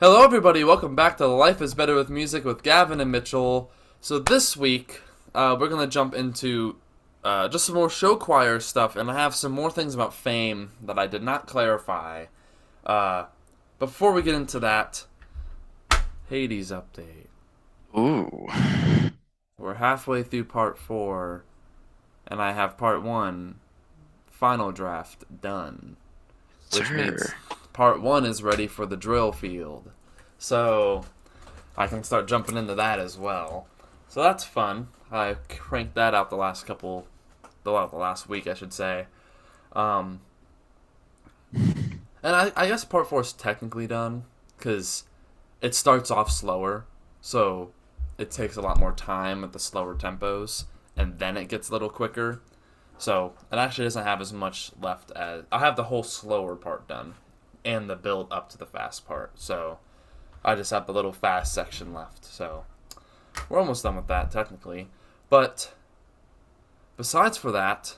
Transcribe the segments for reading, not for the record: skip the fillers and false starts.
Hello, everybody. Welcome back to Life is Better with Music with Gavin and Mitchell. So this week, we're gonna jump into just some more show choir stuff, and I have some more things about fame that I did not clarify. Uh, Before we get into that, Hades update. Ooh, We're halfway through part 4, and I have part 1 final draft done, which means sir. part 1 is ready for the drill field. So I can start jumping into that as well. So that's fun. I cranked that out the last week, I should say. Um, and I guess part 4 is technically done because it starts off slower, so it takes a lot more time at the slower tempos, and then it gets a little quicker. So it actually doesn't have as much left as I have the whole slower part done, and the build up to the fast part. So I just have the little fast section left. So we're almost done with that technically. But besides for that,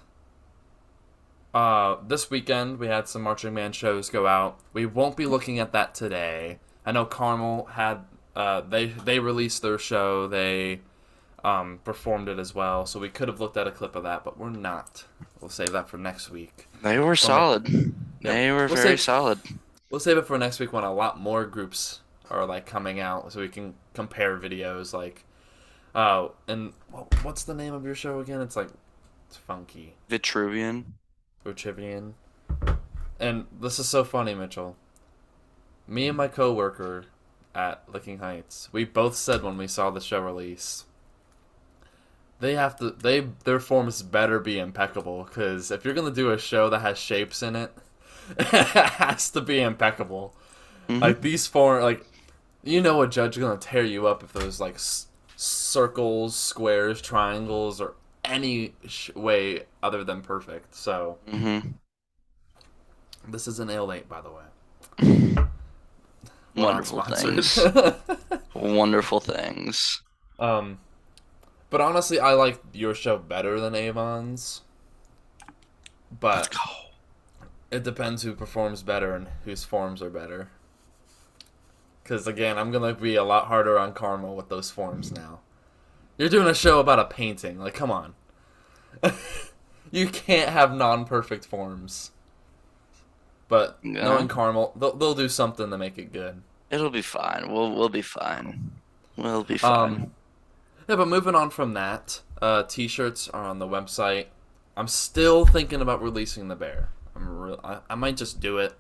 this weekend we had some marching band shows go out. We won't be looking at that today. I know Carmel had they released their show. They performed it as well, so we could have looked at a clip of that, but we're not. We'll save that for next week. They were When we, solid. yep, They were we'll very save solid. we'll save it for next week when a lot more groups are like coming out, so we can compare videos. Like, and what's the name of your show again? It's funky. Vitruvian. Retrivian. And this is so funny, Mitchell. Me and my coworker at Licking Heights, we both said when we saw the show release, their forms better be impeccable, because if you're gonna do a show that has shapes in it, it has to be impeccable. Like hmm these form, like a judge is gonna tear you up if there's like circles, squares, triangles, or any way other than perfect. So hmm this is an ale 8, by the way. We're not Wonderful sponsored. things. Wonderful things. um, but honestly, I like your show better than Avon's. Let's But go. it depends who performs better and whose forms are better. Because again, I'm gonna be a lot harder on Carmel with those forms now. You're doing a show about a painting. Like, come on. You can't have non-perfect forms. But Yeah, knowing Carmel, they'll do something to make it good. it'll be fine. We'll be fine. We'll be Um, fine. yeah, but moving on from that, t-shirts are on the website. I'm still thinking about releasing the bear. I might just do it.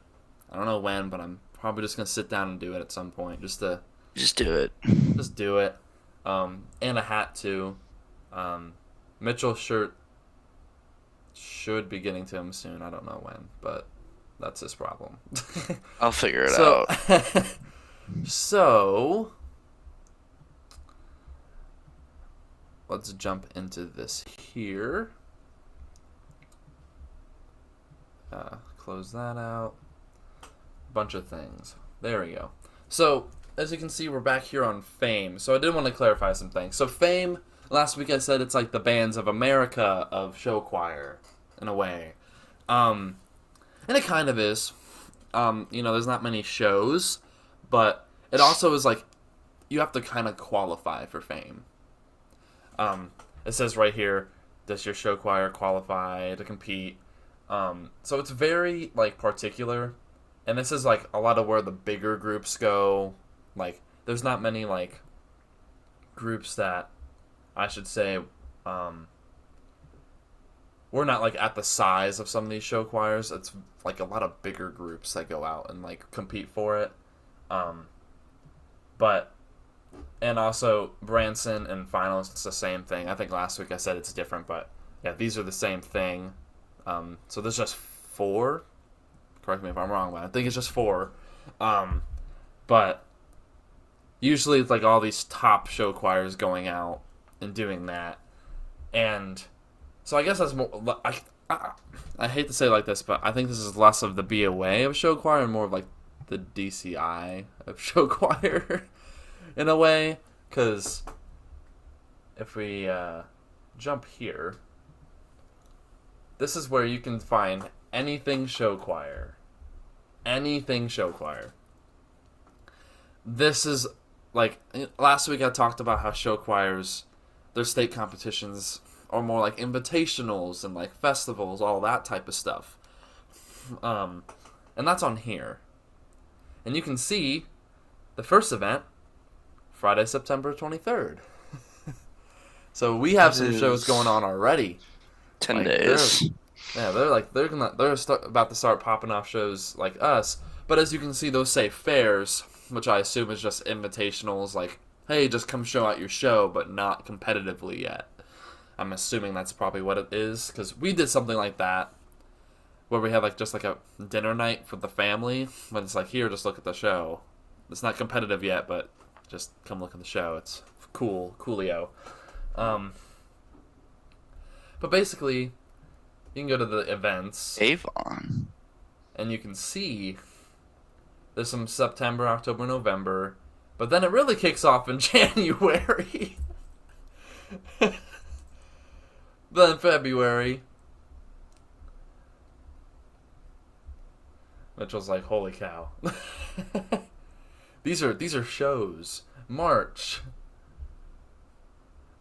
I don't know when, but I'm probably just gonna sit down and do it at some point, Just do it. just do it. And a hat too. Mitchell's shirt should be getting to him soon. I don't know when, but that's his problem. I'll figure it so, out. so let's jump into this here. Close that out. Bunch of things. There we go. So, as you can see, we're back here on Fame. So I did want to clarify some things. So Fame, last week I said it's like the bands of America of show choir, in a way. Um, and it kind of is. There's not many shows, but it also is like you have to kind of qualify for Fame. It says right here, does your show choir qualify to compete? So it's very like particular, and this is like a lot of where the bigger groups go. Like, there's not many like groups that I should say we're not like at the size of some of these show choirs. It's like a lot of bigger groups that go out and like compete for it. Um, but and also Branson and finals, it's the same thing. I think last week I said it's different, but yeah, these are the same thing. So there's just 4. Correct me if I'm wrong, but I think it's just 4. Um, but usually it's like all these top show choirs going out and doing that, and so I guess that's more. I hate to say it like this, but I think this is less of the BOA of show choir and more of like the DCI of show choir in a way. Because if we jump here, this is where you can find anything show choir. Anything show choir. this is like last week I talked about how show choirs, their state competitions are more like invitationals and like festivals, all that type of stuff. Um, and that's on here. And you can see the first event, Friday, September 23rd. So we have That some shows going is on already. 10 Like they're days. yeah, about to start popping off shows like us. But as you can see, those say fairs, which I assume is just invitationals. Like, hey, just come show out your show, but not competitively yet. I'm assuming that's probably what it is because we did something like that where we had like just like a dinner night for the family. When it's like, here, just look at the show. It's not competitive yet, but just come look at the show. It's coolio. Um, but basically, you can go to the events Avon. and you can see there's some September, October, November, but then it really kicks off in January. Then February. Mitchell's like, holy cow. these are shows. March.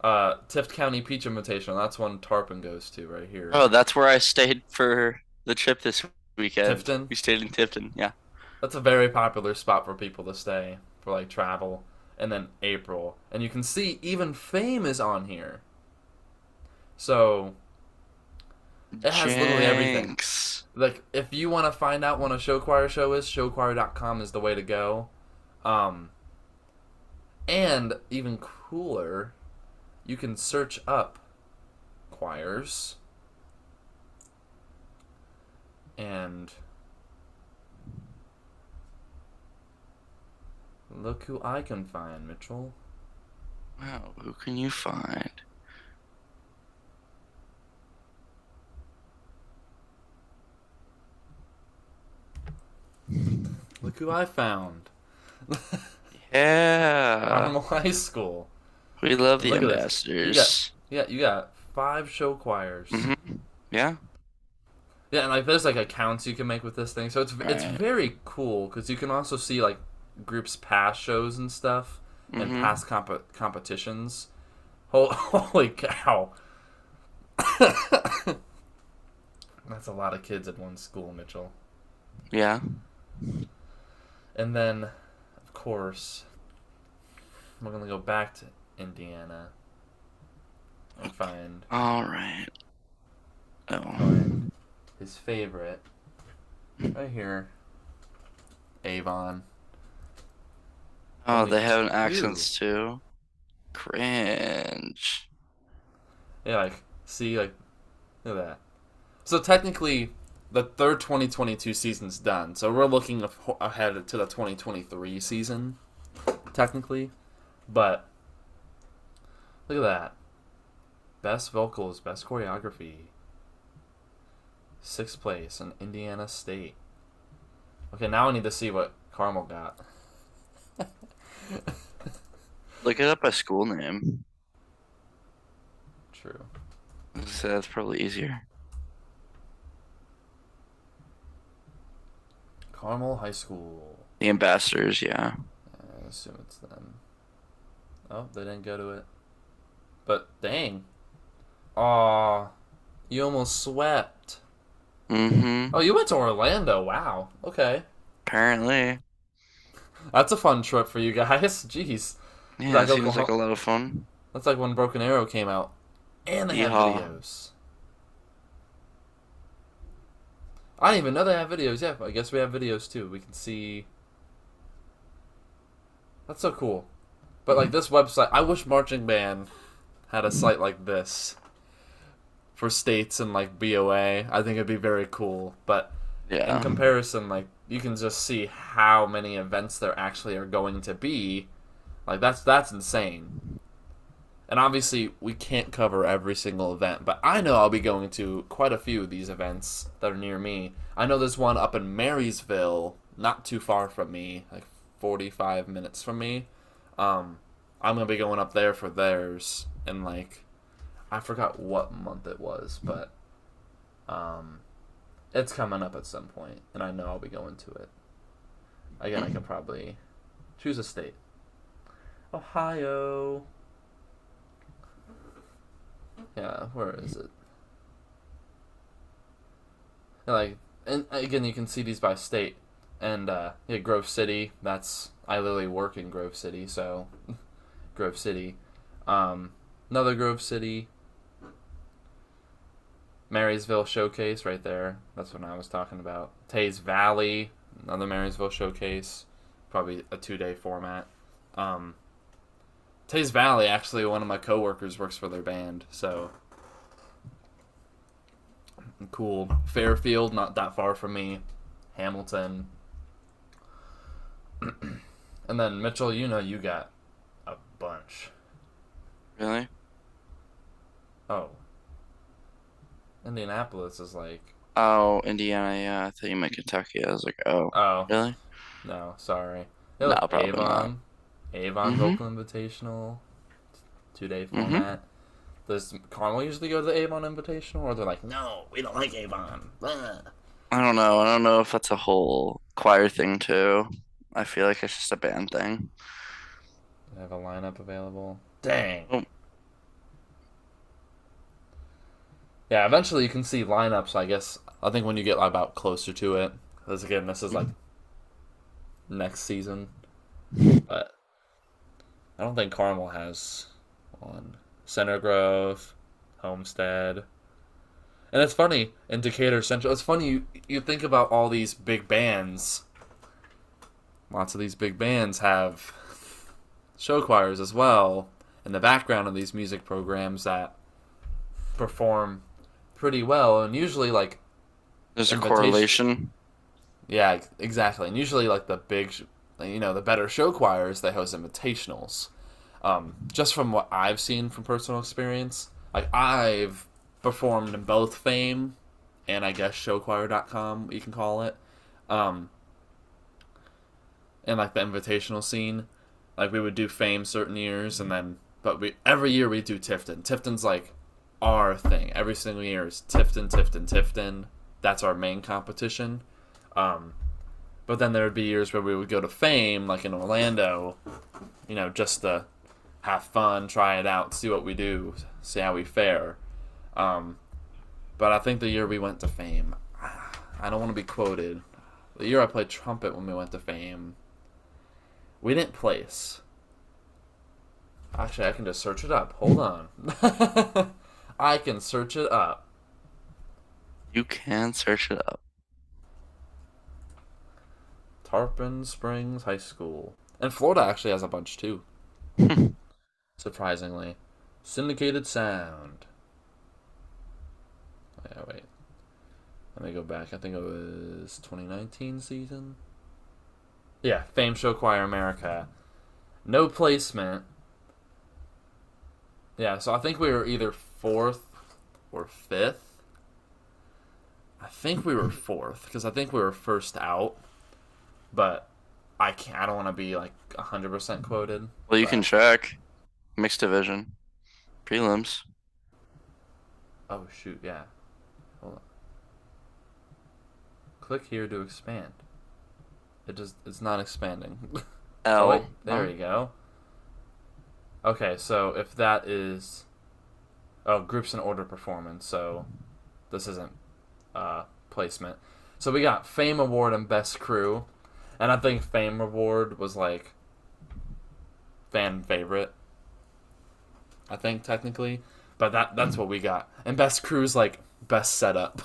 Tift County Peach Invitational. That's one Tarpon goes to right here. Oh, that's where I stayed for the trip this weekend. Tifton? We stayed in Tifton, yeah. That's a very popular spot for people to stay for like travel. And then April. And you can see even Fame is on here. So it has literally everything. Jinx. Like if you want to find out when a show choir show is, showchoir.com is the way to go. And even cooler, you can search up choirs and look who I can find, Mitchell. Wow, who can you find? Look who I found. Yeah. Carmel High School. We love the Look at this. ambassadors. You got 5 show choirs. Yeah. Yeah, and like there's like accounts you can make with this thing, so it's Right. very cool because you can also see like groups' past shows and stuff and past competitions. Holy cow! That's a lot of kids at one school, Mitchell. Yeah. And then, of course, we're gonna go back to Indiana and find All right. Oh. his favorite right here, Avon. Oh, Only they have 2. accents too. Cringe. Yeah, like see, like look at that. So technically, the third 2022 season's done. So we're looking ahead to the 2023 season, technically. But look at that. Best vocals, best choreography. 6th place in Indiana State. Okay, now I need to see what Carmel got. Look it up by school name. True. So that's probably easier. Carmel High School. The ambassadors, yeah. I assume it's them. Oh, they didn't go to it. But dang. Aw. You almost swept. Mm-hmm. Oh, you went to Orlando. Wow. Okay. Apparently. That's a fun trip for you guys. Jeez. Yeah, Like it seems like a Oklahoma- lot of fun. That's like when Broken Arrow came out. And they had Yeehaw. videos. I didn't even know they had videos. Yeah, I guess we have videos too. We can see. That's so cool. But like this website, I wish Marching Band had a site like this for states and like BOA. I think it'd be very cool. But in Yeah. comparison, like you can just see how many events there actually are going to be. Like that's insane. And obviously we can't cover every single event, but I know I'll be going to quite a few of these events that are near me. I know there's one up in Marysville, not too far from me, like 45 minutes from me. I'm gonna be going up there for theirs, and like I forgot what month it was, but it's coming up at some point, and I know I'll be going to it. Again, I could probably Choose a state. Ohio. Yeah, where is it? Like, and again, you can see these by state. And yeah, Grove City. That's I literally work in Grove City, so Grove City. Um, Another Grove City. Marysville Showcase right there. That's what I was talking about. Tays Valley, another Marysville Showcase. Probably a 2-day format. Um, Tays Valley, actually, one of my coworkers works for their band, so cool. Fairfield, not that far from me. Hamilton. And then Mitchell, you got a bunch. Really? Oh, Indianapolis is like, Oh, Indiana, yeah. I thought you meant Kentucky. I was like, oh, oh, really? no, sorry. Yeah, No, look, probably not. Avon Mm-hmm. Vocal Invitational, 2-day Mm-hmm. format. Does Carmel usually go to the Avon Invitational, or they're like, no, we don't like Avon. Blah. I don't know. I don't know if that's a whole choir thing too. I feel like it's just a band thing. They have a lineup available. Dang. Oh, Yeah, eventually you can see lineups. I guess I think when you get about closer to it, because again, this is like next season, but I don't think Carmel has one. Center Grove, Homestead, and it's funny in Decatur Central. It's funny you think about all these big bands. Lots of these big bands have show choirs as well in the background of these music programs that perform pretty well, and usually like there's a invitation. correlation. Yeah, exactly. And usually like the big, the better show choirs, they host invitationals. Just from what I've seen from personal experience, like I've performed in both Fame and I guess showchoir.com, you can call it. Um, and like the invitational scene, like we would do Fame certain years, and then but we every year we do Tifton. Tifton's like our thing. Every single year is Tifton, Tifton, Tifton. That's our main competition. Um, but then there would be years where we would go to Fame, like in Orlando, just to have fun, try it out, see what we do, see how we fare. Um, but I think the year we went to Fame, I don't want to be quoted. The year I played trumpet when we went to Fame, we didn't place. Actually, I can just search it up. Hold on. I can search it up. You can search it up. Tarpon Springs High School. And Florida actually has a bunch too, surprisingly. Syndicated Sound. Oh, yeah, wait. Let me go back. I think it was 2019 season. Yeah, Fame Show Choir America. No placement. Yeah, so I think we were either fourth or fifth. I think we were fourth because I think we were first out, but I can't. I don't want to be like 100% quoted. Well, you can But check mixed division prelims. oh shoot, yeah. Hold on. Click here to expand. It's not expanding. Oh wait, L. there you go. Okay, so if that is groups in order performance, so this isn't placement. So we got Fame Award and Best Crew, and I think Fame Award was like fan favorite. I think technically, but that's what we got. And Best Crew's like best setup,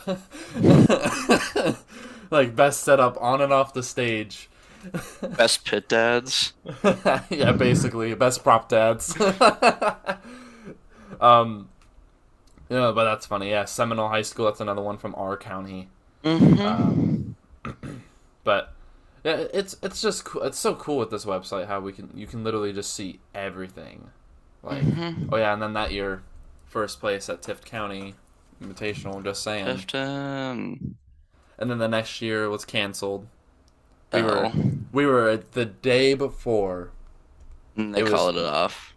like best setup on and off the stage. Best pit dads. Yeah, basically best prop dads. um, but that's funny. Yeah, Seminole High School. That's another one from our county. Um, Mm-hmm. but yeah, it's just cool. It's so cool with this website how you can literally just see everything. Like, Mm-hmm. oh yeah, and then that year, first place at Tift County Invitational. Just saying. Tifton. And then the next year it was canceled. We L. were we were the day before. And they It was called it off.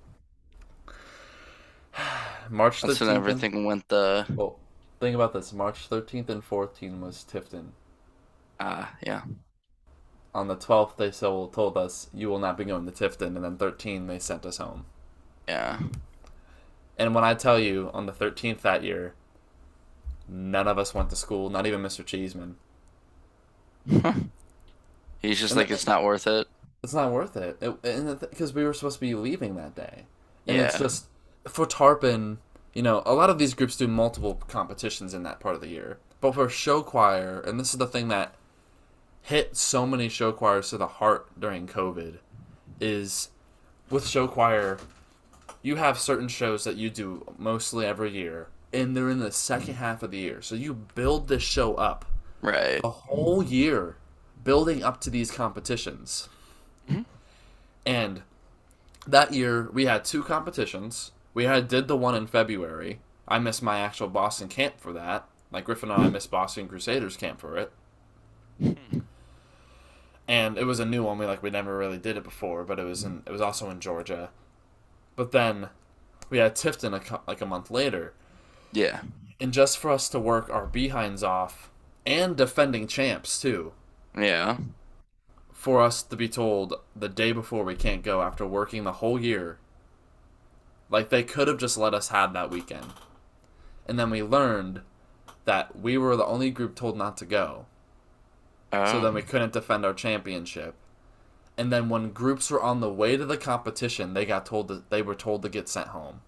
March That's when 13th and everything went the well, think about this. March 13th and 14th was Tifton. yeah. On the 12th, they told us you will not be going to Tifton, and then 13 they sent us home. Yeah. And when I tell you, on the 13th that year, none of us went to school, not even Mr. Cheeseman. He's just And like, it's not worth it. it's not worth it. Because we were supposed to be leaving that day. And it's Yeah. just, for Tarpon, a lot of these groups do multiple competitions in that part of the year. But for show choir, and this is the thing that hit so many show choirs to the heart during COVID, is with show choir, you have certain shows that you do mostly every year, and they're in the second half of the year. So you build this show up Right. the whole year, building up to these competitions. Mhm. And that year we had two competitions. Did the one in February. I missed my actual Boston camp for that. Like Griffin and I missed Boston Crusaders camp for it. And it was a new one. We never really did it before, but it was also in Georgia. But then we had Tifton like a month later, Yeah. and just for us to work our behinds off, and defending champs too, Yeah. for us to be told the day before we can't go after working the whole year, like they could have just let us have that weekend. And then we learned that we were the only group told not to go. So Oh. then we couldn't defend our championship. And then when groups were on the way to the competition, they were told to get sent home.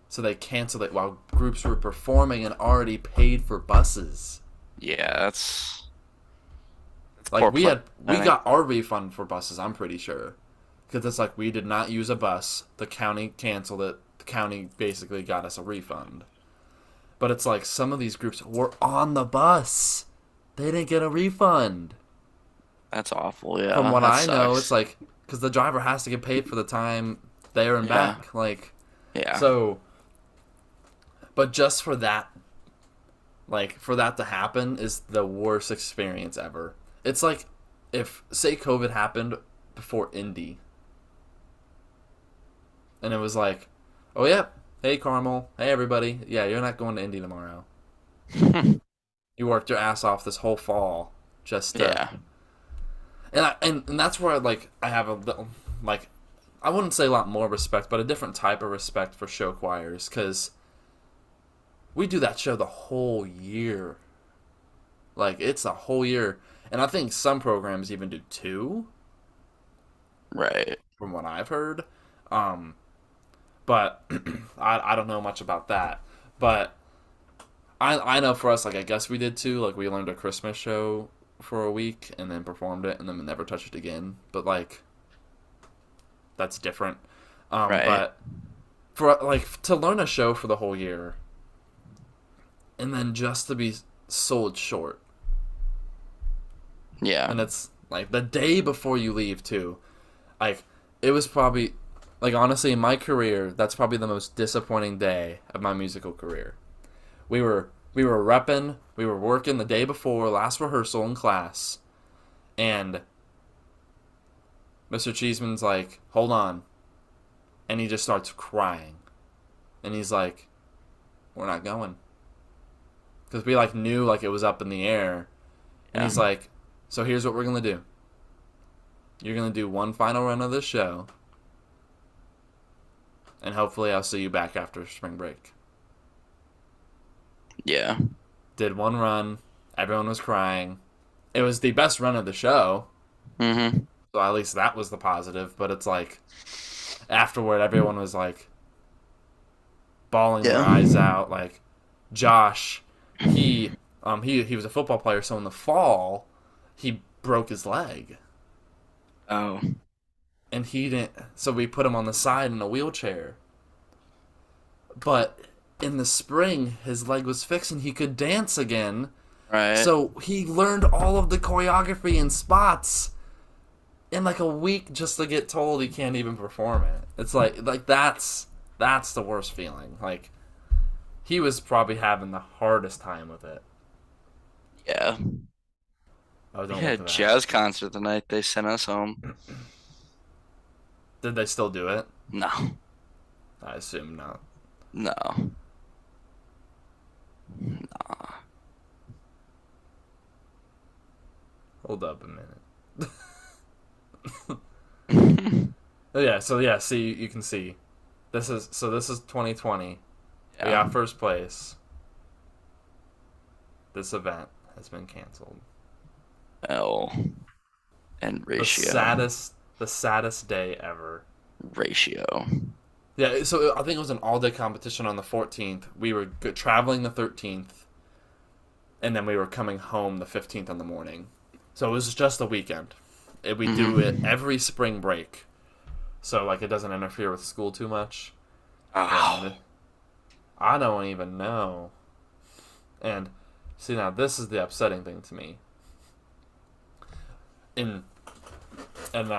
So they canceled it while groups were performing and already paid for buses. Yeah, that's Like poor we planning. got our refund for buses, I'm pretty sure. Because it's like we did not use a bus. The county canceled it. The county basically got us a refund. But it's like some of these groups were on the bus. They didn't get a refund. That's awful. From Yeah, what that I know, it's sucks. like because the driver has to get paid for the time there and Yeah. back. Like Yeah. so, but just for that, for that to happen is the worst experience ever. It's like if say COVID happened before Indy, and it was like, oh yeah, hey Carmel, hey everybody, yeah, you're not going to Indy tomorrow. You worked your ass off this whole fall just to, Yeah. and that's where I have a little I wouldn't say a lot more respect, but a different type of respect for show choirs because we do that show the whole year. Like it's a whole year, and I think some programs even do two, Right. from what I've heard. Um, but I don't know much about that. But I know for us, I guess we did two. Like we learned a Christmas show for a week and then performed it and then never touched it again. But that's different. Right. But for to learn a show for the whole year and then just to be sold short, Yeah. and it's like the day before you leave too. Like it was probably honestly in my career, that's probably the most disappointing day of my musical career. We were repping, we were working the day before last rehearsal in class, and Mr. Cheeseman's like, "Hold on," and he just starts crying, and he's like, "We're not going," because we knew it was up in the air, and Yeah. he's like, "So here's what we're gonna do. You're gonna do one final run of this show, and hopefully I'll see you back after spring break." Yeah. Did one run. Everyone was crying. It was the best run of the show, Mm-hmm. so at least that was the positive. But it's afterward, everyone was bawling their Yeah. eyes out. Like Josh, he was a football player, so in the fall, he broke his leg, Oh. and he didn't. So we put him on the side in a wheelchair. But in the spring, his leg was fixed and he could dance again. Right. So he learned all of the choreography and spots in a week just to get told he can't even perform it. It's that's the worst feeling. He was probably having the hardest time with it. Yeah. Oh, We don't look had at a that. jazz concert the night they sent us home. Did they still do it? No. I assume not. No. Nah. Hold up a minute. Yeah, see, you can see. This is 2020. We Yeah. got first place. This event has been canceled. L and The ratio. saddest day ever. Ratio. Yeah, so I think it was an all-day competition on the 14th. We were traveling the 13th, and then we were coming home the 15th in the morning. So it was just a weekend. We do it Hmm. every spring break, so like it doesn't interfere with school too much. And Wow. I don't even know. And see, now this is the upsetting thing to me. In and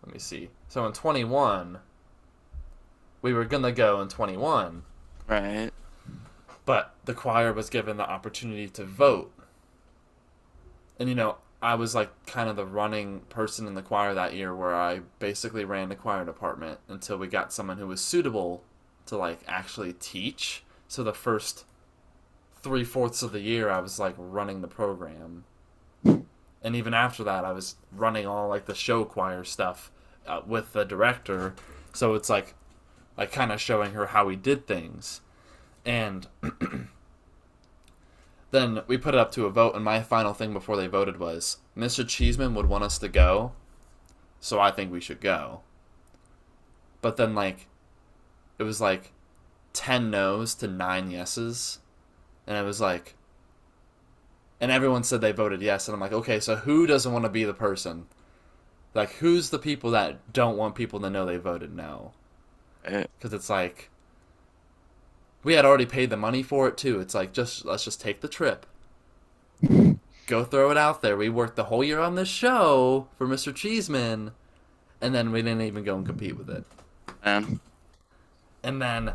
let me see. So in 21, we were gonna go in 21, Right. but the choir was given the opportunity to vote. And I was like kind of the running person in the choir that year, where I basically ran the choir department until we got someone who was suitable to like actually teach. So the first 3/4 of the year, I was like running the program, and even after that, I was running all like the show choir stuff with the director. So it's like kind of showing her how we did things, and then we put it up to a vote. And my final thing before they voted was Mr. Cheeseman would want us to go, so I think we should go. But then like it was like 10 no's to 9 yeses, and it was like, and everyone said they voted yes, and I'm like, okay, so who doesn't want to be the person? Like, who's the people that don't want people to know they voted no? Right. Because it's like we had already paid the money for it too. It's like, just let's just take the trip, go throw it out there. We worked the whole year on this show for Mr. Cheeseman, and then we didn't even go and compete with it. Man. And then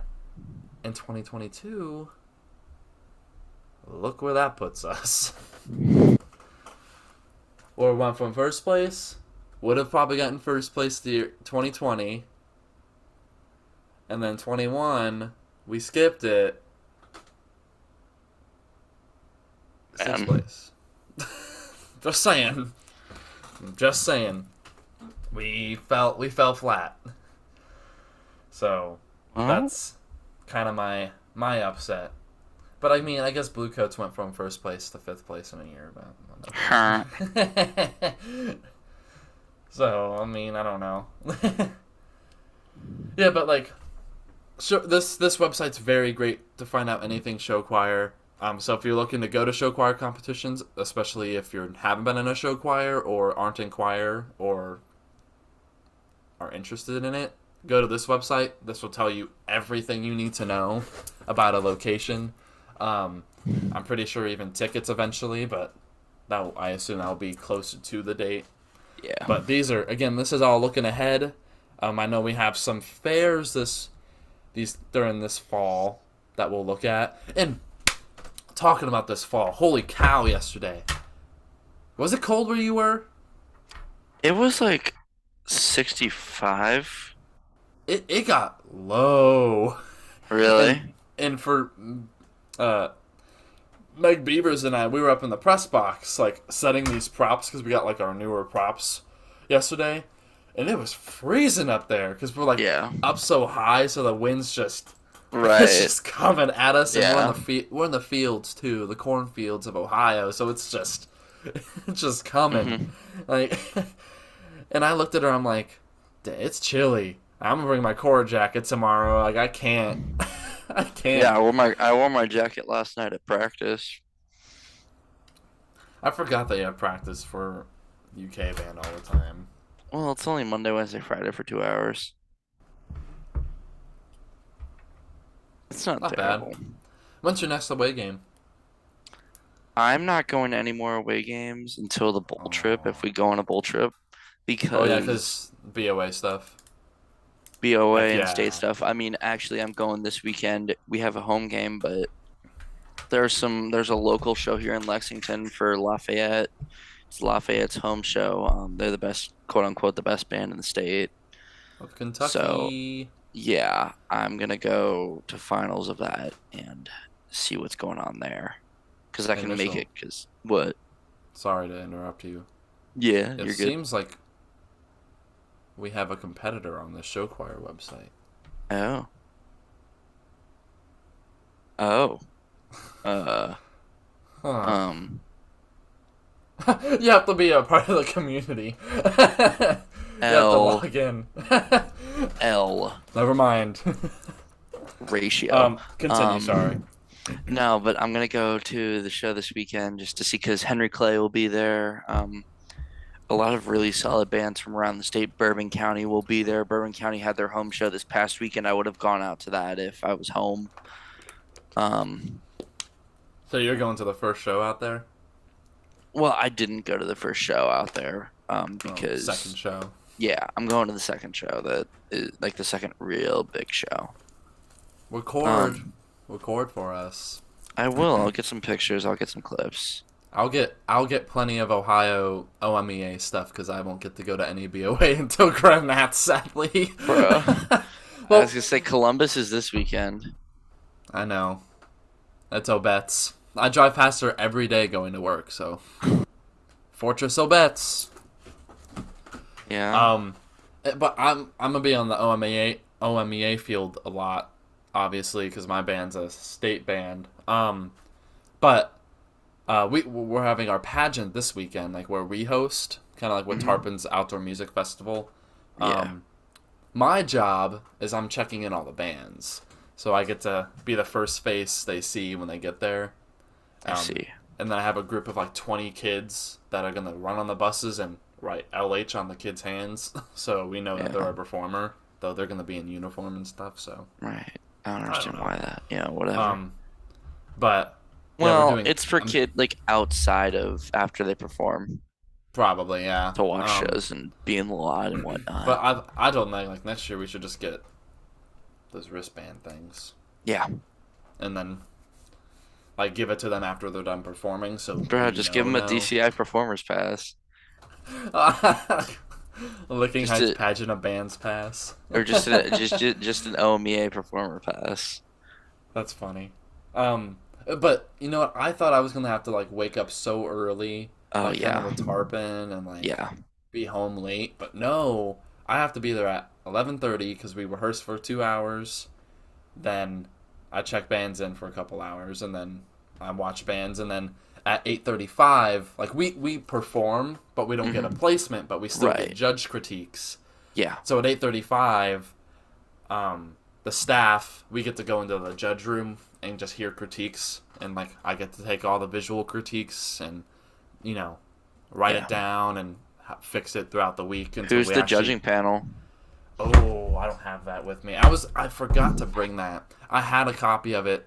in 2022, look where that puts us. Or went from first place, would have probably gotten first place the year 2020, and then 21, we skipped it, sixth Man. place. Just saying. Just saying. We fell flat. So Well, that's kind of my upset. But I mean, I guess Blue Coats went from first place to fifth place in a year, huh. but whatever. So I mean, I don't know. Yeah, but like, this website's very great to find out anything show choir. So if you're looking to go to show choir competitions, especially if you haven't been in a show choir or aren't in choir or are interested in it, go to this website. This will tell you everything you need to know about a location. Um, I'm pretty sure even tickets eventually, but I assume that'll be closer to the date. Yeah. But this is all looking ahead. I know we have some fairs these during this fall that we'll look at. And talking about this fall, holy cow! Yesterday, was it cold where you were? It was like 65. It got low, and Really? for uh, Meg Beavers and I, we were up in the press box, like setting these props because we got like our newer props yesterday, and it was freezing up there because we're like Yeah. up so high, so the wind's just it's Right. just coming at us, and Yeah. we're in the fields too, the cornfields of Ohio, so it's just it's just coming, Hmm. like. And I looked at her, I'm like, it's chilly. I'm gonna bring my core jacket tomorrow. Like I can't, I Yeah, can't. I wore my jacket last night at practice. I forgot that you have practice for UK band all the time. Well, it's only Monday, Wednesday, Friday for 2 hours. It's not Not bad. terrible. When's your next away game? I'm not going to any more away games until the bowl trip, if Oh, we go on a bowl trip, oh yeah, because because BOA stuff. Heck BOA and state yeah. stuff. I mean, actually, I'm going this weekend. We have a home game, but there's a local show here in Lexington for Lafayette. It's Lafayette's home show. They're the best, quote unquote, the best band in the state. Of So Kentucky. yeah, I'm gonna go to finals of that and see what's going on there. because I can make Initial. it. Because what? Sorry to interrupt you. Yeah, It you're good. seems like we have a competitor on the show choir website. Oh, oh, uh, Huh. um, You have to be a part of the community. You have to L log in. L Never mind. ratio. Continue. Sorry. Um, no, but I'm gonna go to the show this weekend just to see because Henry Clay will be there. A lot of really solid bands from around the state. Bourbon County will be there. Bourbon County had their home show this past weekend. I would have gone out to that if I was home. Um, So you're going to the first show out there? well, I didn't go to the first show out there, Oh, second because show. yeah, I'm going to the second show that is like the second real big show. Record. Um, Record for us. I will. I'll get some pictures. I'll get some clips. I'll get plenty of Ohio OMEA stuff because I won't get to go to any BOA until Grand Nats, sadly. Bro, I was Well, gonna say Columbus is this weekend. I know. That's Obets. I drive past her every day going to work, so Fortress Obets. Yeah. But I'm gonna be on the OMEA field a lot, obviously, because my band's a state band. But we're having our pageant this weekend, like where we host, kind of like what Hmm. Tarpon's Outdoor Music Festival. Yeah. Um, my job is I'm checking in all the bands, so I get to be the first face they see when they get there. I Um, see. and then I have a group of like 20 kids that are gonna run on the buses and write LH on the kids' hands, so we know that they're Yeah. a performer, though they're gonna be in uniform and stuff. So Right. I don't I don't understand know. why that. Yeah, whatever. Um, but yeah, we're Well, doing. it's for kid like outside of after they perform Probably, yeah. to watch shows and be in the lot and whatnot. But I don't know. Like next year, we should just get those wristband things, Yeah. and then like give it to them after they're done performing. So Bro, we just give them a know. DCI performers pass. Licking Just Heights a, pageant of bands pass. or just an OMEA performer pass. That's funny. But you know what? I thought I was gonna have to like wake up so early, Oh like kind of yeah. with tarpon and like Yeah. be home late. But no, I have to be there at 11:30 because we rehearse for 2 hours. Then I check bands in for a couple hours, and then I watch bands, and then at 8:35, like we perform, but we don't get a Hmm. placement, but we still get Right. judge critiques. Yeah. So at 8:35, the staff we get to go into the judge room and just hear critiques, and like I get to take all the visual critiques and you know write Yeah. it down and fix it throughout the week until Who's we the actually. judging panel? Oh, I don't have that with me. I forgot to bring that. I had a copy of it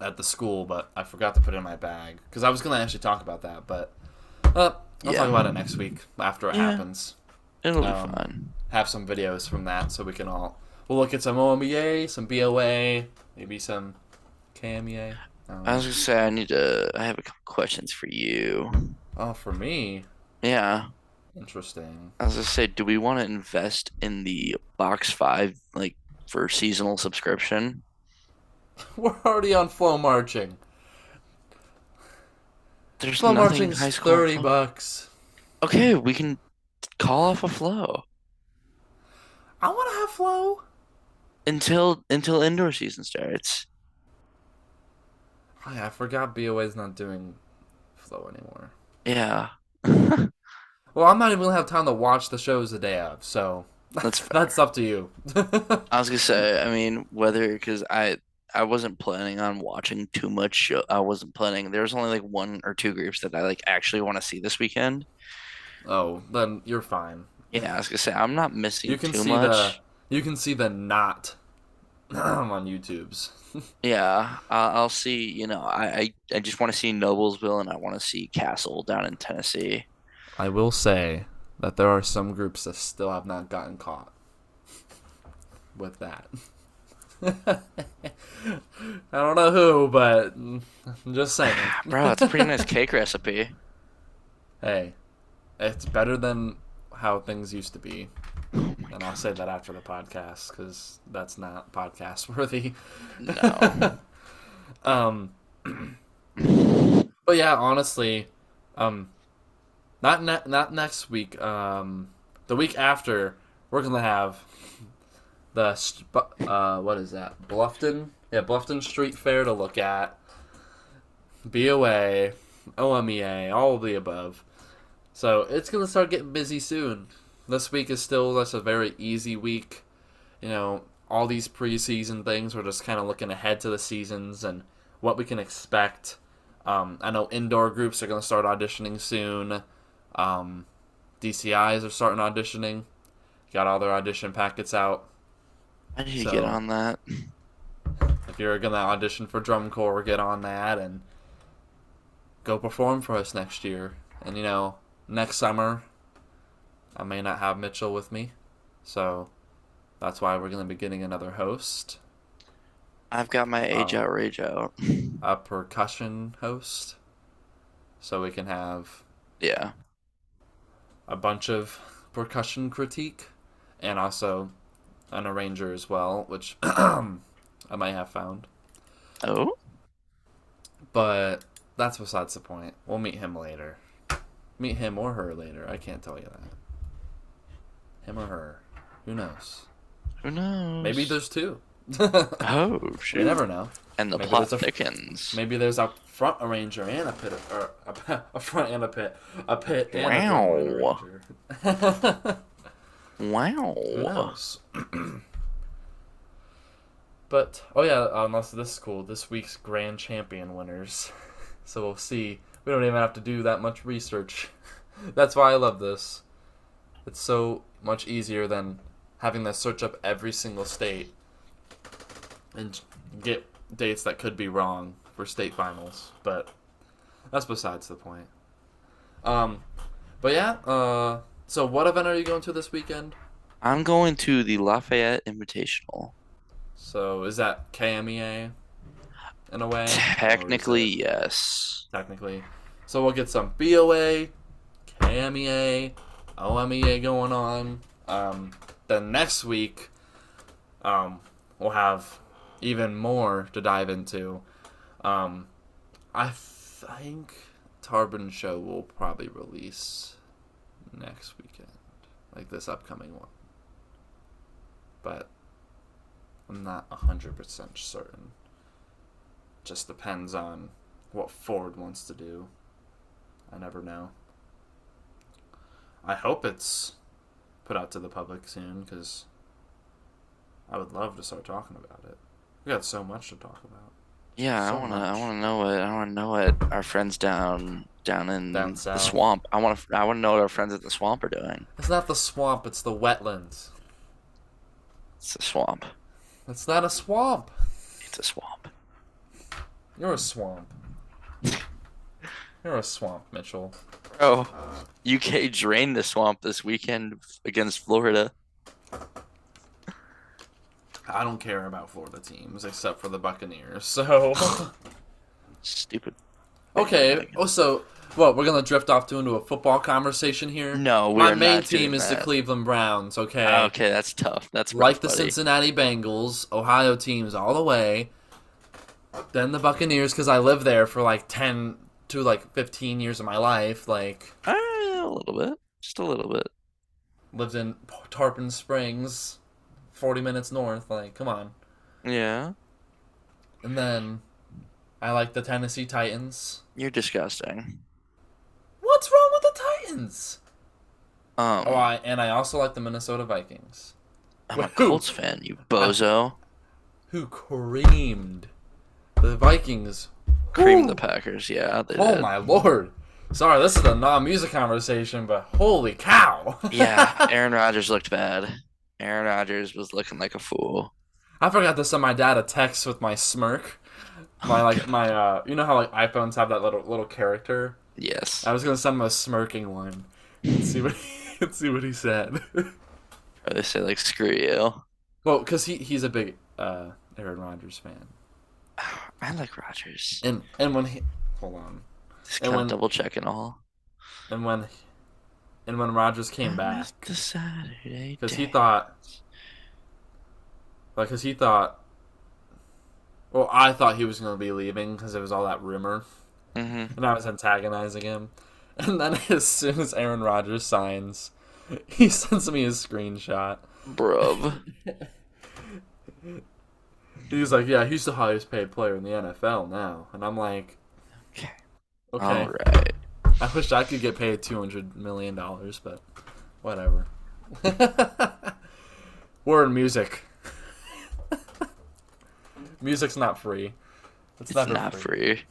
at the school, but I forgot to put it in my bag because I was gonna actually talk about that, but I'll talk Yeah. about it next week after it Yeah. happens. It'll be Um, fun. have some videos from that so we can all we'll look at some OMEA, some BOA, maybe some KMEA. I don't I know. was gonna say I have a couple questions for you. Oh, for me, Yeah. interesting. I was gonna say, do we want to invest in the box five like for seasonal subscription? We're already on flow marching. There's Flow nothing marching's high school and flow. $30. Okay, we can call off a flow I want to have flow. until indoor season starts. Oh, yeah, I forgot BOA's not doing flow anymore. Yeah. Well, I'm not even gonna have time to watch the shows the day of, so That's that's fair. up to you. I was gonna say, I mean, whether because I wasn't planning on watching too much show. I wasn't planning. There's only like one or two groups that I like actually want to see this weekend. Oh, then you're fine. Yeah, I was gonna say I'm not You missing can too see the much. you can see the knot on YouTube's. Yeah, I'll see. I just want to see Noblesville and I want to see Castle down in Tennessee. I will say that there are some groups that still have not gotten caught with that. I don't know who, but I'm just saying. Bro, it's a pretty nice cake recipe. Hey, it's better than how things used to be. Oh my And I'll say God. that after the podcast because that's not podcast worthy. No. um, But yeah, honestly, um, not next week. The week after, we're gonna have what is that? Bluffton, yeah, Bluffton Street Fair to look at. BOA, OMEA, all of the above. So it's gonna start getting busy soon. This week is still just a very easy week. All these preseason things. We're just kind of looking ahead to the seasons and what we can expect. I know indoor groups are going to start auditioning soon. DCIs are starting auditioning. Got all their audition packets out. I need to get So on that. if you're going to audition for drum corps, get on that and go perform for us next year. And next summer, I may not have Mitchell with me. So that's why we're going to be getting another host, I've got my age uh, out, rage out. a percussion host, so we can have Yeah. a bunch of percussion critique and also an arranger as well, which I might have found. Oh, But that's besides the point. We'll meet him later. Meet him or her later. I can't tell you that. Him or her. Who knows? who Maybe knows? there's two. Oh, You shoot. never know. And the Maybe plot there's thickens. maybe there's a front arranger and a pit, or a front and a pit and a drum line Wow. arranger. Who Wow. knows? But oh yeah, also this is cool. This week's grand champion winners. So we'll see. We don't even have to do that much research. That's why I love this. It's so much easier than having to search up every single state and get dates that could be wrong for state finals. But that's besides the point. Um, but yeah. So what event are you going to this weekend? I'm going to the Lafayette Invitational. So is that KMEA in a way, or is Technically, it yes. technically? So we'll get some BOA, KMEA, OMEA going on. Then next week, we'll have even more to dive into. I think Tarbin Show will probably release next weekend, like this upcoming one. But I'm not 100% certain. Just depends on what Ford wants to do. I never know. I hope it's put out to the public soon because I would love to start talking about it. We got so much to talk about. Yeah, So much. I wanna know what our friends down Down in the south. swamp. I wanna know what our friends at the swamp are doing. It's not the swamp, it's the wetlands. It's a swamp. It's not a swamp. It's a swamp. You're a swamp. You're a swamp, Mitchell. Bro, UK drained the swamp this weekend against Florida. I don't care about Florida teams except for the Buccaneers. So, Stupid okay. bandwagon. Also, what we're gonna drift off into a football conversation here. No, we My are main not team doing is the that. Cleveland Browns. Okay, Okay, that's tough. That's like rough, the buddy. Cincinnati Bengals, Ohio teams all the way. Then the Buccaneers because I lived there for like 10 to like 15 years of my life. Like A little bit. Just a little bit. lived in Tarpon Springs, 40 minutes north. Like come on. Yeah. And then I like the Tennessee Titans. You're disgusting. What's wrong with the Titans? Oh, Um, I also like the Minnesota Vikings. I'm a Who Colts fan, you uh, bozo. who creamed the Vikings? Creamed the Woo! Packers. Yeah, they Oh did. my lord! Sorry, this is a non-music conversation, but holy cow! Yeah, Aaron Rodgers looked bad. Aaron Rodgers was looking like a fool. I forgot to send my dad a text with my smirk. My Oh, like God. my you know how like iPhones have that little character. Yes. I was gonna send him a smirking one and see what see what he said. Or they say like screw you. Well, because he's a big Aaron Rodgers fan, I like Rodgers. and when he hold on, Just and kind of when double checking all. and when and when Rodgers came I miss back, the Saturday because he day. thought because he thought well I thought he was gonna be leaving because there was all that rumor, Mm-hmm. and I was antagonizing him. And then as soon as Aaron Rodgers signs, he sends me a screenshot. Bruv. He's like, "Yeah, he's the highest paid player in the NFL now," and I'm like, Okay. All "Okay, right. I wish I could get paid $200 million, but whatever." We're in music. Music's not free. It's It's never not free. free.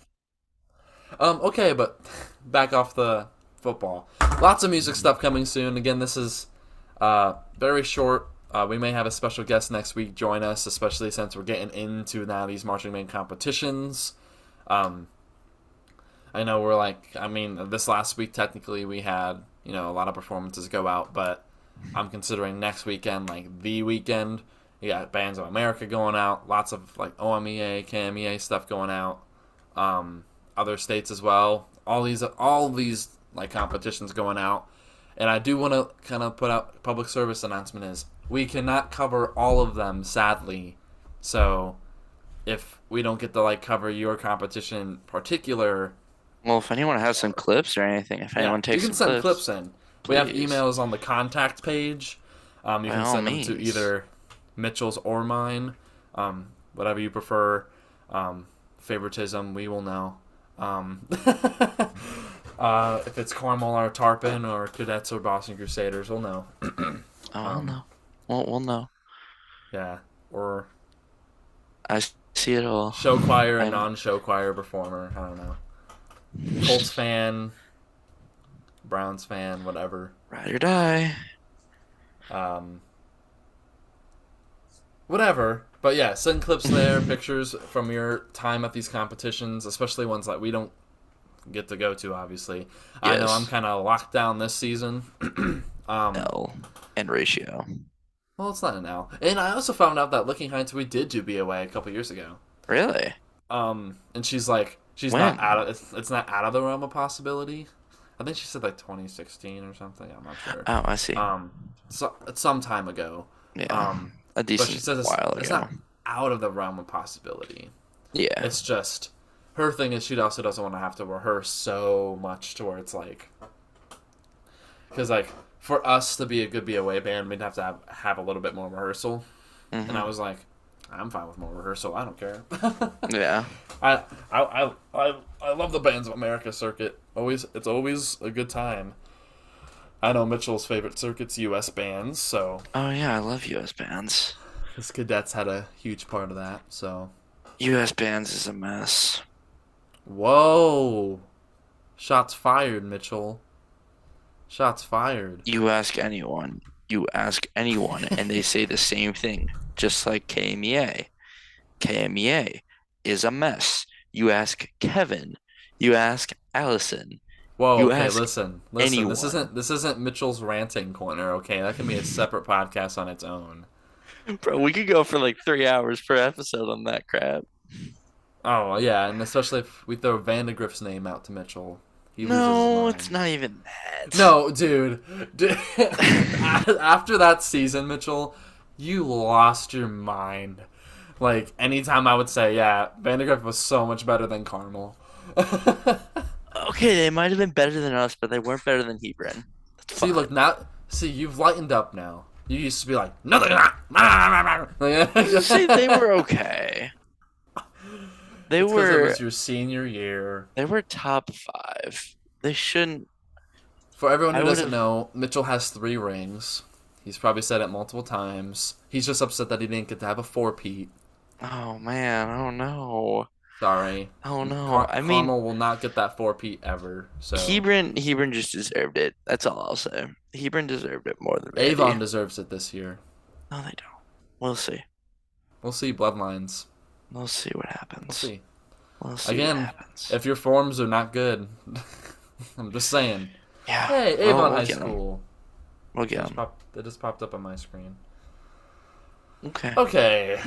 Okay, but back off the football. Lots of music stuff coming soon. Again, this is very short. We may have a special guest next week join us, especially since we're getting into now these marching band competitions. I know we're like, I mean, this last week technically we had, a lot of performances go out, but I'm considering next weekend like the weekend. You got Bands of America going out, lots of like OMEA, KMEA stuff going out. Other states as well. All these like competitions going out. And I do want to kind of put out public service announcement is we cannot cover all of them, sadly. So if we don't get to like cover your competition in particular, Well, if anyone has some clips or anything, if yeah, anyone you takes can some send clips, clips in. We have please, emails on the contact page. You by can all send them to means. either Mitchell's or mine, whatever you prefer. Favoritism, we will know. If it's Carmel or Tarpon or Cadets or Boston Crusaders, we'll know. Oh, we'll um, know. We'll know. yeah, or I see it all. show choir and I'm non-show choir performer. I don't know. Colts fan, Browns fan, whatever. ride or die. Um, whatever. But yeah, send clips there, pictures from your time at these competitions, especially ones that we don't get to go to, obviously. I know I'm Yes. kind of locked down this season. um, L and ratio. well, it's not an L. And I also found out that Looking Heights, we did do BOA a couple years ago. Really? And she's like, she's not When? out of, it's not out of the realm of possibility. I think she said like 2016 or something. I'm not sure. Oh, I see. So it's some time ago. Yeah. Um, A but she decent says while it's ago. not out of the realm of possibility. Yeah. It's just her thing is she also doesn't want to have to rehearse so much to where it's like, because like for us to be a good BOA band, we'd have a little bit more rehearsal. And I Hmm. was like, I'm fine with more rehearsal. I don't care. Yeah. I love the Bands of America circuit. It's always a good time. I know Mitchell's favorite circuit's U.S. bands, so Oh yeah, I love US bands. his cadets had a huge part of that. So US bands is a mess. whoa, shots fired, Mitchell. Shots fired. You ask anyone, and they say the same thing, just like KMEA. KMEA is a mess. You ask Kevin, you ask Allison, Whoa, you okay, ask listen. anyone. This isn't Mitchell's ranting corner, okay? That can be a separate podcast on its own. Bro, we could go for like 3 hours per episode on that crap. Oh yeah, and especially if we throw Vandegrift's name out to Mitchell, he loses his No, it's mind. not even that. No, dude. After that season, Mitchell, you lost your mind. Like anytime I would say, yeah, Vandegrift was so much better than Carmel. Okay, they might have been better than us, but they weren't better than Hebron. That's See, fine. look now. See, you've lightened up now. You used to be like, no, they're not. See, they were okay. They It's because it were was your senior year. they were top five. They shouldn't. For everyone I who would doesn't have. know, Mitchell has 3 rings. He's probably said it multiple times. He's just upset that he didn't get to have a four-peat. Oh man, I don't know. Sorry. Oh no. I mean, Carmel will not get that four-peat ever. So Hebron just deserved it. That's all I'll say. Hebron deserved it more than Avon Vandy. deserves it this year. No, they don't. We'll see. We'll see, Bloodlines. We'll see what We'll happens. see. We'll see what Again, happens. if your forms are not good, I'm just saying. Yeah. Hey, Well, Avon we'll High get them. School. We'll get them. That just popped up on my screen. Okay. Okay,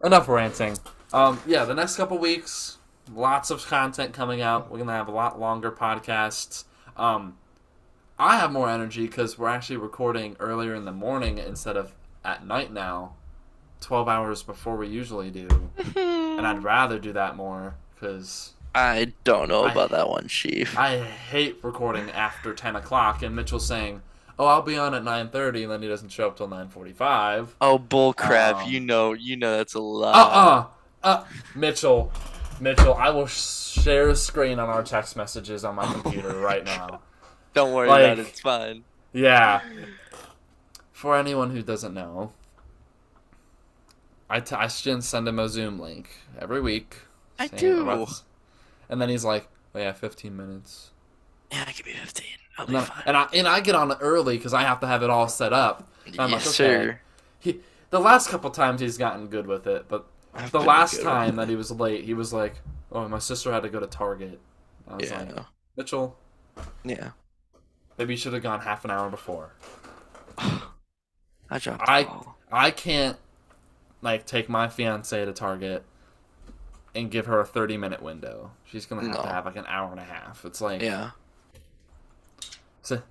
enough ranting. Yeah, the next couple weeks, lots of content coming out. We're gonna have a lot longer podcasts. I have more energy because we're actually recording earlier in the morning instead of at night now, 12 hours before we usually do. And I'd rather do that more because I don't know I about that one, Chief. I hate recording after 10 o'clock and Mitchell's saying, "Oh, I'll be on at 9:30," and then he doesn't show up till 9:45. Oh, bull crap. Um, You know that's a lie. uh, Mitchell, I will share a screen on our text messages on my computer right now. Don't worry about it. Like, It's fine. yeah. For anyone who doesn't know, I send him a Zoom link every week. I Saying do. and then he's like, "Oh yeah, 15 minutes." Yeah, give me 15. I'll be No, fine. and I get on early because I have to have it all set up. And I'm Yes, like, okay. sir. The last couple times he's gotten good with it, but I've the been last good time with that it. he was late, he was like, "Oh, my sister had to go to Target." I was like, Yeah. "Mitchell, Yeah. maybe you should have gone half an hour before." I dropped the I ball. I can't like take my fiance to Target and give her a 30-minute window. She's gonna have to No. have like an hour and a half. It's like Yeah.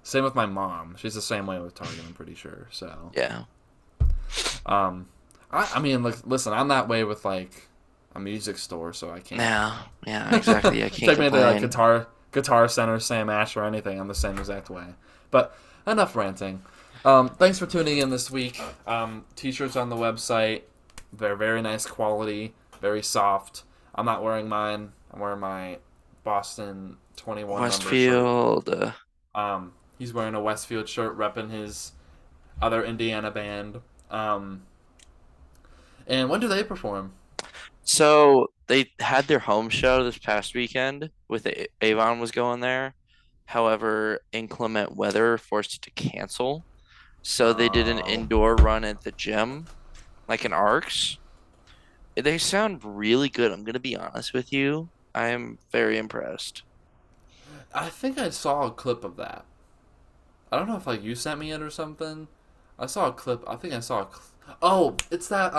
same with my mom. She's the same way with Target. I'm pretty sure. So Yeah. um, I mean, listen, I'm that way with like a music store, so I can't. Yeah. Yeah, exactly. I can't Take me to like complain. Guitar Center, Sam Ash, or anything. I'm the same exact way. But enough ranting. Thanks for tuning in this week. T-shirts on the website. They're very nice quality, very soft. I'm not wearing mine. I'm wearing my Boston 21 number shirt. Westfield. He's wearing a Westfield shirt, repping his other Indiana band. And when do they perform? So they had their home show this past weekend with Avon was going there. However, inclement weather forced it to cancel. So they did an Oh, indoor run at the gym, like an Arcs. They sound really good. I'm gonna be honest with you. I am very impressed. I think I saw a clip of that. I don't know if like you sent me it or something. I saw a clip. I think I saw. Oh, it's that.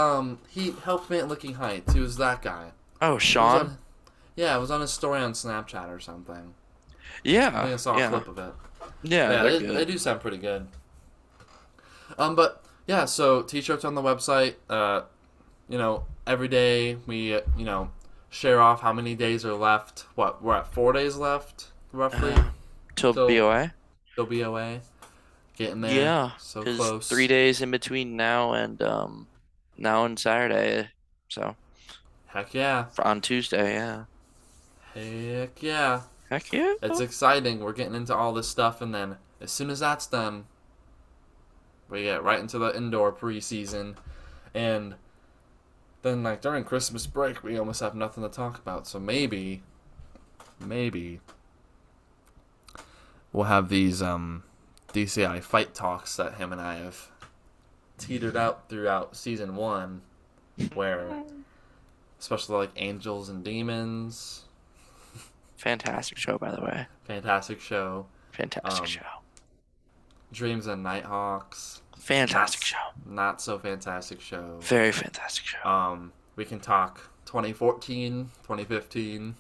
He helped me at Licking Heights. He was that guy. Oh, It was Sean? on. Yeah, it was on his story on Snapchat or something. I think Yeah, I saw a yeah, clip of it. yeah. Yeah, They're they good. do sound pretty good. But yeah, so t-shirts on the website. Every day we share off how many days are left. What we're at 4 days left roughly Uh, till till BOA. till BOA. Getting there, Yeah, so because 3 days in between now and Saturday. So heck yeah, on Tuesday, yeah. heck yeah. Heck yeah. It's exciting. We're getting into all this stuff, and then as soon as that's done, we get right into the indoor preseason, and then like during Christmas break, we almost have nothing to talk about. So maybe we'll have these DCI fight talks that him and I have teetered out throughout season one, where especially like Angels and Demons, Fantastic show, by the way. fantastic show. Fantastic Um, show. Dreams and Nighthawks, Fantastic not show. not so fantastic show. Very fantastic show. We can talk 2014, 2015.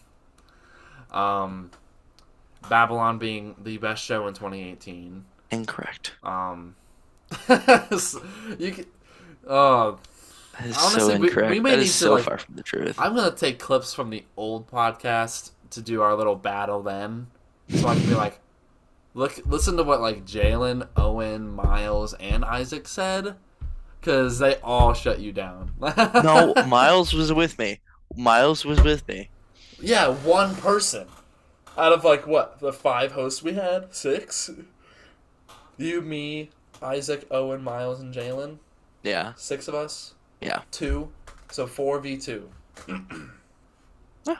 Babylon being the best show in 2018. Incorrect. You can, uh, That is so honestly, we incorrect. may That need is to so like. far from the truth. I'm gonna take clips from the old podcast to do our little battle then, so I can be like, listen to what like Jalen, Owen, Miles, and Isaac said, because they all shut you down. No, Miles was with me. Miles was with me. Yeah, one person out of like what the 5 hosts we had, 6. You, me, Isaac, Owen, Miles, and Jalen. Yeah. 6 of us. Yeah. 2. So 4v2. Yeah.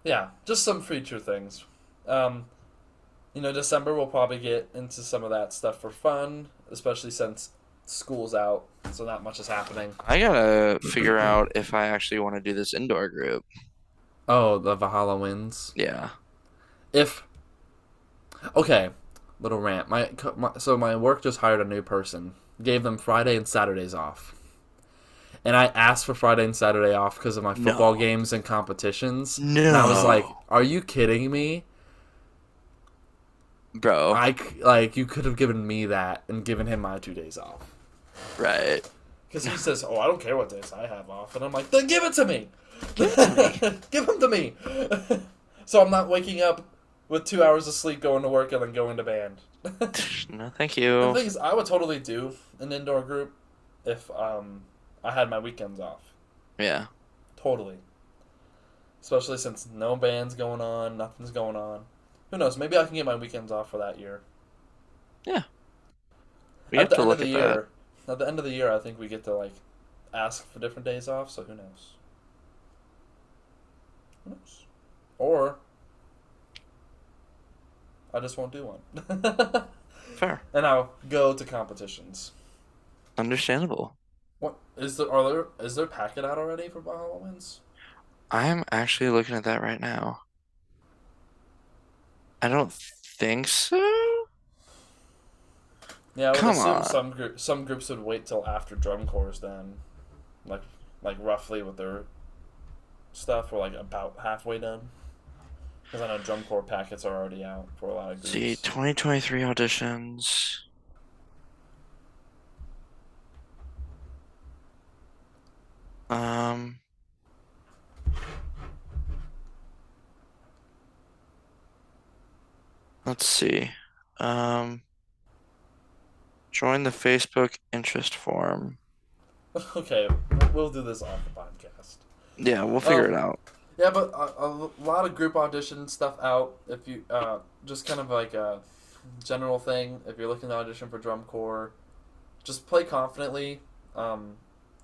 Yeah, just some future things. December we'll probably get into some of that stuff for fun, especially since school's out, so not much is happening. I gotta figure out if I actually want to do this indoor group. Oh, the Valhalla wins. Yeah. If okay, little rant. My work just hired a new person. Gave them Friday and Saturdays off. And I asked for Friday and Saturday off because of my football No. games and competitions. And I was like, No. "Are you kidding me? Bro. You could have given me that and given him my 2 days off." Right. Because he says, "Oh, I don't care what days I have off," and I'm like, "Then give it to me." Give it to me. Give them to me. So I'm not waking up with 2 hours of sleep going to work and then going to band. No, thank The you. thing is, I would totally do an indoor group if I had my weekends off. Yeah. Totally. Especially since no band's going on, nothing's going on. Who knows? Maybe I can get my weekends off for that year. Yeah. We At have the to end of look the at that. year, at the end of the year, I think we get to like ask for different days off. So who knows? Who knows? Or I just won't do one, Fair. and I'll go to competitions. Understandable. What is there? Are there is there packet out already for Bahama Wins? I'm actually looking at that right now. I don't think so. Yeah, I would Come assume on. some groups would wait till after drum corps then, like like roughly with their stuff, or like about halfway done. Because I know drum corps packets are already out for a lot of Let's see, groups. 2023 auditions. Um, let's see. Um, join the Facebook interest forum. Okay, we'll do this off the podcast. Yeah, we'll figure Um, it out. yeah, but a lot of group audition stuff out. If you just kind of like a general thing, if you're looking to audition for drum corps, just play confidently. Um,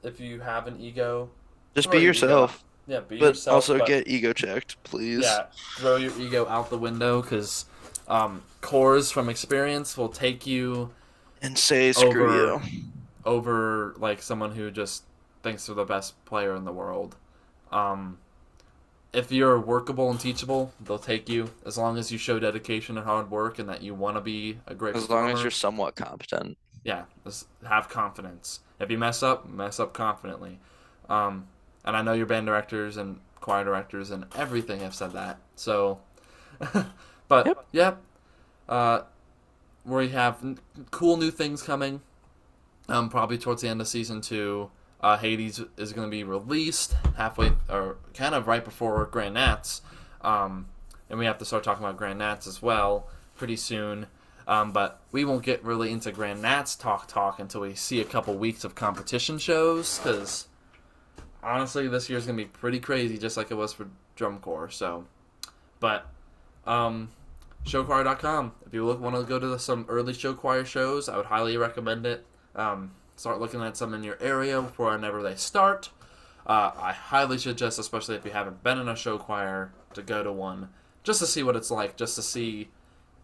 if you have an ego, Just throw be your ego out. yourself, Yeah, be but yourself, also but get ego checked, please. yeah, throw your ego out the window because corps from experience will take you And say screw over you. like someone who just thinks they're the best player in the world. Um, if you're workable and teachable, they'll take you as long as you show dedication and hard work and that you want to be a great As long as you're performer. somewhat competent. Yeah, just have confidence. If you mess up confidently. Um, and I know your band directors and choir directors and everything have said that. So, but Yep. yeah, uh, we have cool new things coming. Probably towards the end of season two. Hades is going to be released halfway or kind of right before Grand Nats, and we have to start talking about Grand Nats as well pretty soon. But we won't get really into Grand Nats talk until we see a couple weeks of competition shows because honestly, this year's going to be pretty crazy, just like it was for drum corps. So, but showchoir.com. If you want to go to some early show choir shows, I would highly recommend it. Start looking at some in your area before whenever they start. I highly suggest, especially if you haven't been in a show choir, to go to one just to see what it's like, just to see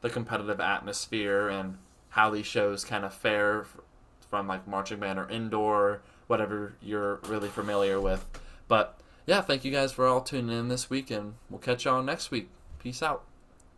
the competitive atmosphere and how these shows kind of fare from like marching band or indoor, whatever you're really familiar with. But yeah, thank you guys for all tuning in this week, and we'll catch y'all next week. Peace out.